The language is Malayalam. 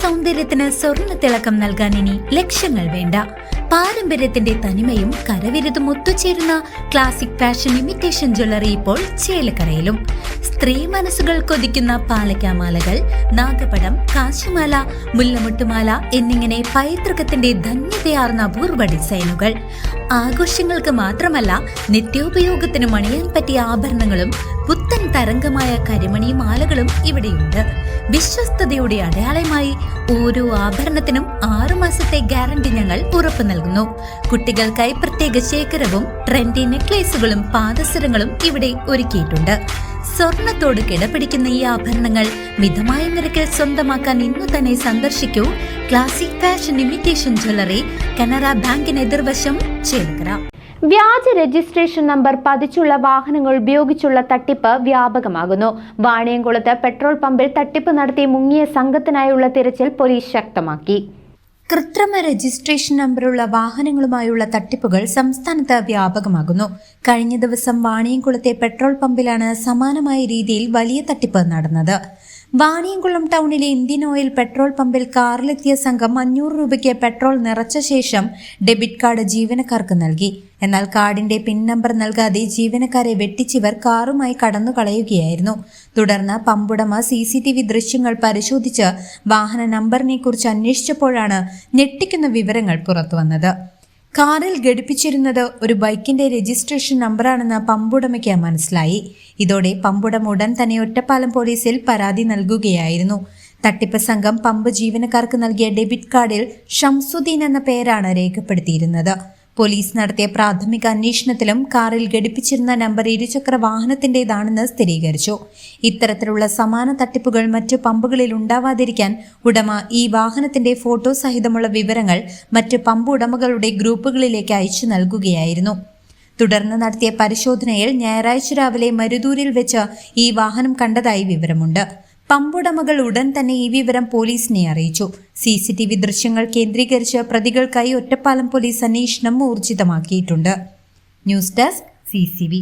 സൗന്ദര്യത്തിന് സ്വർണ്ണ തിളക്കം നൽകാൻ ഇനി ലക്ഷങ്ങൾ വേണ്ട. പാരമ്പര്യത്തിന്റെ തനിമയും കരവിരുതും ഒത്തുചേരുന്ന ക്ലാസിക് ഫാഷൻ ഇമിറ്റേഷൻ ജ്വല്ലറി ഇപ്പോൾ ചേലക്കരയിലും. സ്ത്രീ മനസ്സുകൾ കൊതിക്കുന്ന പാലക്കാമാലകൾ, നാഗപടം, കാശിമാല, മുല്ലമുട്ടുമാല എന്നിങ്ങനെ പൈതൃകത്തിന്റെ ധന്യതയാർന്ന അപൂർവ ഡിസൈനുകൾ. ആഘോഷങ്ങൾക്ക് മാത്രമല്ല, നിത്യോപയോഗത്തിന് മണിയാൻ പറ്റിയ ആഭരണങ്ങളും പുത്തൻ തരംഗമായ കരിമണി മാലകളും ഇവിടെയുണ്ട്. വിശ്വസ്തയുടെ അടയാളമായി ഓരോ ആഭരണത്തിനും 6 മാസത്തെ ഗ്യാരണ്ടി ഞങ്ങൾ ഉറപ്പു നൽകുന്നു. കുട്ടികൾക്കായി പ്രത്യേക ശേഖരവും ട്രെൻഡി നെക്ലേസുകളും പാദസരങ്ങളും ഇവിടെ ഒരുക്കിയിട്ടുണ്ട്. സ്വർണത്തോട് കിടപിടിക്കുന്ന ഈ ആഭരണങ്ങൾ മിതമായ നിരക്കിൽ സ്വന്തമാക്കാൻ ഇന്നു തന്നെ സന്ദർശിക്കൂ classic fashion imitation jewellery, Canara ബാങ്കിന് എതിർവശം, ചേലക്കര. വ്യാജ രജിസ്ട്രേഷൻ നമ്പർ പതിച്ചുള്ള വാഹനങ്ങൾ ഉപയോഗിച്ചുള്ള തട്ടിപ്പ് വ്യാപകമാകുന്നു. വാണിയംകുളത്ത് പെട്രോൾ പമ്പിൽ തട്ടിപ്പ് നടത്തി മുങ്ങിയ സംഘത്തിനായുള്ള തിരച്ചിൽ പോലീസ് ശക്തമാക്കി. കൃത്രിമ രജിസ്ട്രേഷൻ നമ്പറുള്ള വാഹനങ്ങളുമായുള്ള തട്ടിപ്പുകൾ സംസ്ഥാനത്ത് വ്യാപകമാകുന്നു. കഴിഞ്ഞ ദിവസം വാണിയംകുളത്തെ പെട്രോൾ പമ്പിലാണ് സമാനമായ രീതിയിൽ വലിയ തട്ടിപ്പ് നടന്നത്. വാണിയംകുളം ടൗണിലെ ഇന്ത്യൻ ഓയിൽ പെട്രോൾ പമ്പിൽ കാറിലെത്തിയ സംഘം 500 രൂപയ്ക്ക് പെട്രോൾ നിറച്ച ശേഷം ഡെബിറ്റ് കാർഡ് ജീവനക്കാർക്ക് നൽകി. എന്നാൽ കാർഡിന്റെ പിൻ നമ്പർ നൽകാതെ ജീവനക്കാരെ വെട്ടിച്ചിവർ കാറുമായി കടന്നു കളയുകയായിരുന്നു. തുടർന്ന് പമ്പുടമ CCTV ദൃശ്യങ്ങൾ പരിശോധിച്ച് വാഹന നമ്പറിനെ കുറിച്ച് അന്വേഷിച്ചപ്പോഴാണ് ഞെട്ടിക്കുന്ന വിവരങ്ങൾ പുറത്തുവന്നത്. കാറിൽ ഘടിപ്പിച്ചിരുന്നത് ഒരു ബൈക്കിന്റെ രജിസ്ട്രേഷൻ നമ്പറാണെന്ന് പമ്പുടമയ്ക്ക് മനസ്സിലായി. ഇതോടെ പമ്പുടമ ഉടൻ തന്നെ ഒറ്റപ്പാലം പോലീസിൽ പരാതി നൽകുകയായിരുന്നു. തട്ടിപ്പ് സംഘം പമ്പ് ജീവനക്കാർക്ക് നൽകിയ ഡെബിറ്റ് കാർഡിൽ ഷംസുദ്ദീൻ എന്ന പേരാണ് രേഖപ്പെടുത്തിയിരുന്നത്. പോലീസ് നടത്തിയ പ്രാഥമിക അന്വേഷണത്തിലും കാറിൽ ഘടിപ്പിച്ചിരുന്ന നമ്പർ ഇരുചക്ര വാഹനത്തിൻ്റെതാണെന്ന് സ്ഥിരീകരിച്ചു. ഇത്തരത്തിലുള്ള സമാന തട്ടിപ്പുകൾ മറ്റു പമ്പുകളിൽ ഉണ്ടാവാതിരിക്കാൻ ഉടമ ഈ വാഹനത്തിന്റെ ഫോട്ടോ സഹിതമുള്ള വിവരങ്ങൾ മറ്റു പമ്പ് ഉടമകളുടെ ഗ്രൂപ്പുകളിലേക്ക് അയച്ചു നൽകുകയായിരുന്നു. തുടർന്ന് നടത്തിയ പരിശോധനയിൽ ഞായറാഴ്ച രാവിലെ മരുതൂരിൽ വെച്ച് ഈ വാഹനം കണ്ടതായി വിവരമുണ്ട്. പമ്പുടമകൾ ഉടൻ തന്നെ ഈ വിവരം പോലീസിനെ അറിയിച്ചു. CCTV ദൃശ്യങ്ങൾ കേന്ദ്രീകരിച്ച് പ്രതികൾക്കായി ഒറ്റപ്പാലം പോലീസ് അന്വേഷണം ഊർജിതമാക്കിയിട്ടുണ്ട്. News desk CCV.